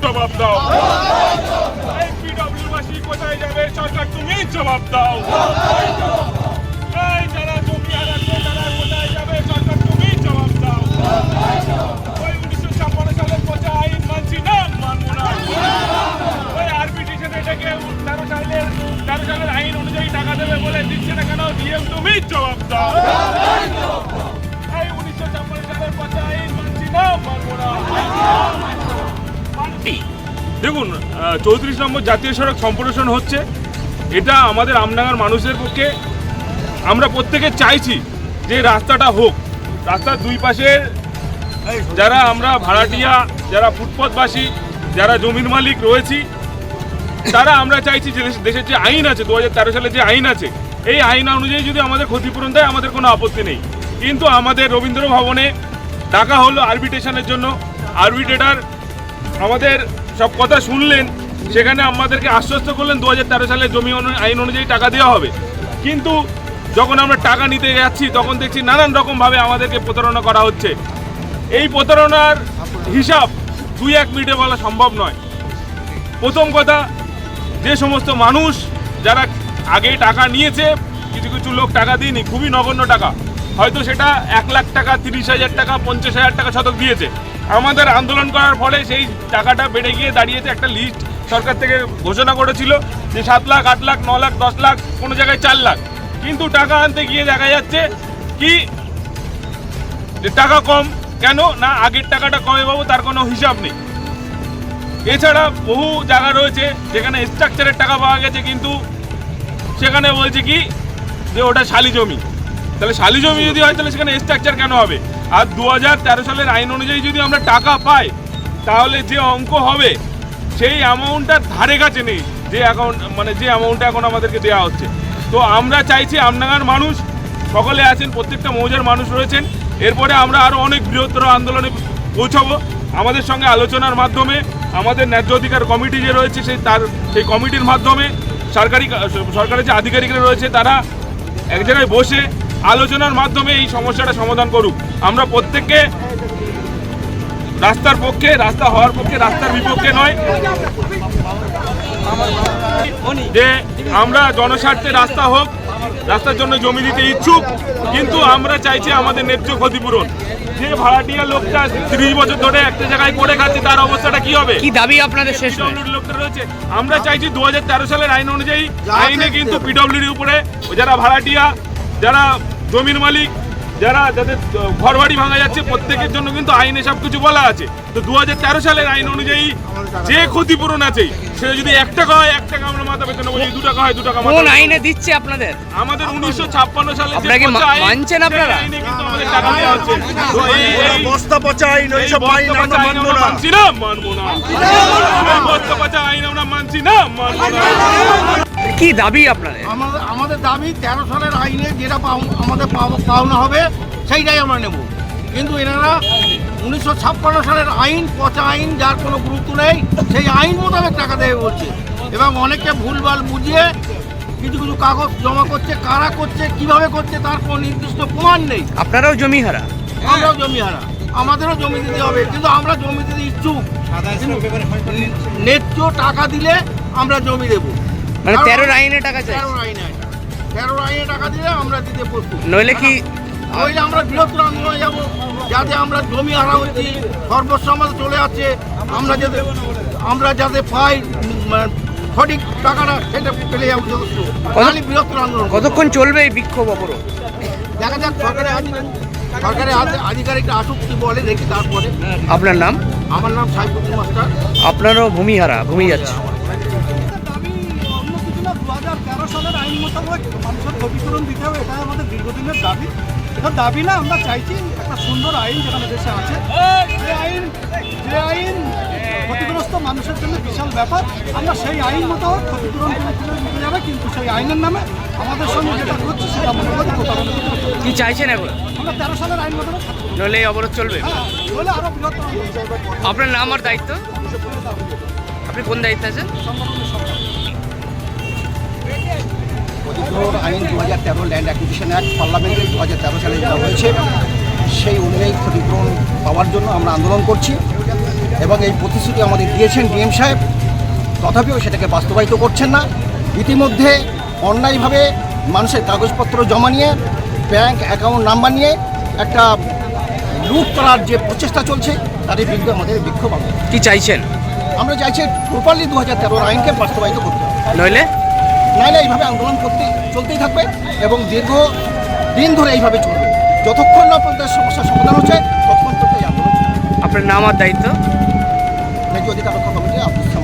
জবাব দাও। এই পিডব্লিউবাসী কোথায় যাবে? সরকার তুমি জবাব দাও। এই যারা জমি হারাচ্ছে তারা কোথায় যাবে? সরকার তুমি জবাব দাও। ওই 1956 সালের পচা আইন মানছি না, মানবো না। ওই আরবিট্রেশনে ডেকে 13 সালের আইন অনুযায়ী টাকা দেবে বলে দিচ্ছে না কেন? দিয়ে তুমি জবাব দাও। এই 1956 সালের পচা আইন মানছি না, মানবো না। দেখুন, 34 নম্বর জাতীয় সড়ক সম্প্রসারণ হচ্ছে। এটা আমাদের আমডাঙ্গার মানুষের পক্ষে, আমরা প্রত্যেকে চাইছি যে রাস্তাটা হোক। রাস্তার দুই পাশে যারা আমরা ভাড়াটিয়া, যারা ফুটপাথবাসী, যারা জমির মালিক রয়েছি, তারা আমরা চাইছি যে দেশের যে আইন আছে 2013 সালে যে আইন আছে, এই আইন অনুযায়ী যদি আমাদের ক্ষতিপূরণ দেয় আমাদের কোনো আপত্তি নেই। কিন্তু আমাদের রবীন্দ্র ভবনে ডাকা হলো আরবিট্রেশনের জন্য। আরবিট্রেটার আমাদের সব কথা শুনলেন, সেখানে আমাদেরকে আশ্বস্ত করলেন 2013 সালে জমি আইন অনুযায়ী টাকা দেওয়া হবে। কিন্তু যখন আমরা টাকা নিতে যাচ্ছি তখন দেখছি নানান রকমভাবে আমাদেরকে প্রতারণা করা হচ্ছে। এই প্রতারণার হিসাব 2-1 মিনিটে বলা সম্ভব নয়। প্রথম কথা, যে সমস্ত মানুষ যারা আগে টাকা নিয়েছে, কিছু কিছু লোক টাকা দিইনি, খুবই নগণ্য টাকা, হয়তো সেটা 1 লাখ টাকা, 30,000 টাকা, 50,000 টাকা শতক দিয়েছে। আমাদের আন্দোলন করার ফলে সেই টাকাটা বেড়ে গিয়ে দাঁড়িয়েছে, একটা লিস্ট সরকার থেকে ঘোষণা করেছিল যে 7 লাখ, 8 লাখ, 9 লাখ, 10 লাখ, কোনো জায়গায় 4 লাখ। কিন্তু টাকা আনতে গিয়ে দেখা যাচ্ছে কি যে টাকা কম। কেন না? আগের টাকাটা কমে পাবো তার কোনো হিসাব নেই। এছাড়া বহু জায়গা রয়েছে যেখানে স্ট্রাকচারের টাকা পাওয়া গেছে, কিন্তু সেখানে বলছে কি যে ওটা শালি জমি। তাহলে শালি জমি যদি হয় তাহলে সেখানে স্ট্রাকচার কেন হবে? আর 2013 সালের আইন অনুযায়ী যদি আমরা টাকা পাই তাহলে যে অঙ্ক হবে সেই অ্যামাউন্টটার ধারে কাছে নেই যে অ্যাকাউন্ট, মানে যে অ্যামাউন্টটা এখন আমাদেরকে দেওয়া হচ্ছে। তো আমরা চাইছি, আমডাঙ্গার মানুষ সকলে আছেন, প্রত্যেকটা মৌজার মানুষ রয়েছেন, এরপরে আমরা আরও অনেক বৃহত্তর আন্দোলনে পৌঁছাবো। আমাদের সঙ্গে আলোচনার মাধ্যমে, আমাদের ন্যায্য অধিকার কমিটি যে রয়েছে সেই কমিটির মাধ্যমে সরকারের যে আধিকারিকরা রয়েছে তারা এক জায়গায় বসে আলোচনার মাধ্যমে এই সমস্যাটা সমাধান করুক। আমরা প্রত্যেককে রাস্তার পক্ষে, রাস্তা হওয়ার পক্ষে, রাস্তার বিপক্ষে নয়। যে আমরা জনস্বার্থে রাস্তা হোক, রাস্তার জন্য জমি দিতে ইচ্ছুক, কিন্তু আমরা চাইছি আমাদের ন্যায্য ক্ষতিপূরণ। যে ভাড়াটিয়া লোকটা 30 বছর ধরে একটা জায়গায় করে খাচ্ছে, তার অবস্থাটা কি হবে? কি দাবি আপনাদের? শেষ লোকটা রয়েছে, আমরা চাইছি 2013 সালের আইন অনুযায়ী, আইনে কিন্তু পিডব্লিউডির উপরে যারা ভাড়াটিয়া, যারা জমির মালিক, যাদের ঘর বাড়ি ভাঙা যাচ্ছে, প্রত্যেকের জন্য কিন্তু আইনে সব কিছু বলা আছে। তো 2013 সালের আইন অনুযায়ী যে ক্ষতিপূরণ আছে সেটা যদি 1 টাকা হয় 1 টাকা আমরা মাথা পেতে নেবো, যদি 2 টাকা হয় 2 টাকা। কোন আইনে দিচ্ছে আপনাদের? আমাদের 1956 সালে আপনারা মানছেন? আপনারা আইনে কিন্তু আমাদের টাকা দেওয়া হচ্ছে। বস্তা পচা আইন, ওইসব আইন আমরা মানছি না, মানবো না। বস্তা পচা আইন আমরা মানছি না, মানবো না। কি দাবি আপনাদের? আমাদের দাবি 13 সালের আইনে যেটা আমাদের পাওনা হবে সেইটাই আমরা নেব। কিন্তু এনারা 1956 সালের আইন, পচা আইন, যার কোনো গুরুত্ব নেই, সেই আইন মোতাবেক টাকা দেবে বলছে, এবং অনেককে ভুলভাল বুঝিয়ে কিছু কিছু কাগজ জমা করছে। কারা করছে, কিভাবে করছে, তার কোনো নির্দিষ্ট প্রমাণ নেই। আপনারাও জমি হারা? আমরাও জমি হারা, আমাদেরও জমি দিতে হবে, কিন্তু আমরা জমি দিতে ইচ্ছুক। ন্যায্য টাকা দিলে আমরা জমি দেবো। মানে 13 আইনে টাকা চাই? 13 আইনে টাকা দিলে আমরা দিতে প্রস্তুত। নইলে কি? নইলে আমরা বৃহত্তর আন্দোলনে যাবো, যাতে আমরা জমি হারা হচ্ছি, সর্বস্ব আমাদের চলে যাচ্ছে, আমরা যাতে পাই সঠিক টাকাটা, সেটা পেলে যাবো যথেষ্ট। বৃহত্তর আন্দোলন। কতক্ষণ চলবে এই বিক্ষোভ অবরোধ? দেখা যাক, সরকারের আধিকারিকরা আসুক, কি বলে দেখি তারপরে। আপনার নাম? আমার নাম সাইফুদ্দিন মাস্টার। আপনারও ভূমি হারা, ভূমি যাচ্ছে। দাবি অন্য কিছু না, 2013 সালের আইন মোতাবেক মানুষের ক্ষতিপূরণ দিতে হবে, এটাই আমাদের দীর্ঘদিনের দাবি। এটা দাবি না, আমরা চাইছি একটা সুন্দর আইন যেখানে দেশে আছে, যে আইন ক্ষতিগ্রস্ত মানুষের জন্য বিশাল ব্যাপার। আমরা সেই আইন মোতাবেক ক্ষতিপূরণ দিতে যাবে, কিন্তু সেই আইনের নামে আমাদের সঙ্গে যেটা করছে সেটা মনে করি প্রতারণা। কি চাইছেন এখন? আমরা 13 সালের আইন মোতাবেক, নইলে এই অবরোধ চলবে? বলে আরো বৃহত্তর। আপনার নাম আর দায়িত্ব? আপনি কোন দায়িত্বে আছেন? অধিগ্রহণ আইন 2013 ল্যান্ড অ্যাকুইজিশন অ্যাক্ট পার্লামেন্টে 2013 সালে যেটা হয়েছে, সেই অনুযায়ী ক্ষতিপূরণ পাওয়ার জন্য আমরা আন্দোলন করছি এবং এই প্রতিশ্রুতি আমাদের দিয়েছেন ডিএম সাহেব, তথাপিও সেটাকে বাস্তবায়িত করছেন না। ইতিমধ্যে অন্যায়ভাবে মানুষের কাগজপত্র জমা নিয়ে ব্যাংক অ্যাকাউন্ট নাম্বার নিয়ে একটা লুট করার যে প্রচেষ্টা চলছে তাদের বিরুদ্ধে আমাদের বিক্ষোভ আছে। কি চাইছেন? আমরা চাইছি প্রপারলি 2013 আইনকে বাস্তবায়িত করতে হবে, নইলে নাহলে এইভাবে আন্দোলন চলতেই থাকবে এবং দীর্ঘদিন ধরে এইভাবে চলবে। যতক্ষণ না পর্যন্ত সমস্যার সমাধান হচ্ছে ততক্ষণ পর্যন্ত এই আন্দোলন চলবে। আপনার নাম আর দায়িত্ব? ন্যায্য অধিকার রক্ষা কমিটি আব্দুল সামাদ।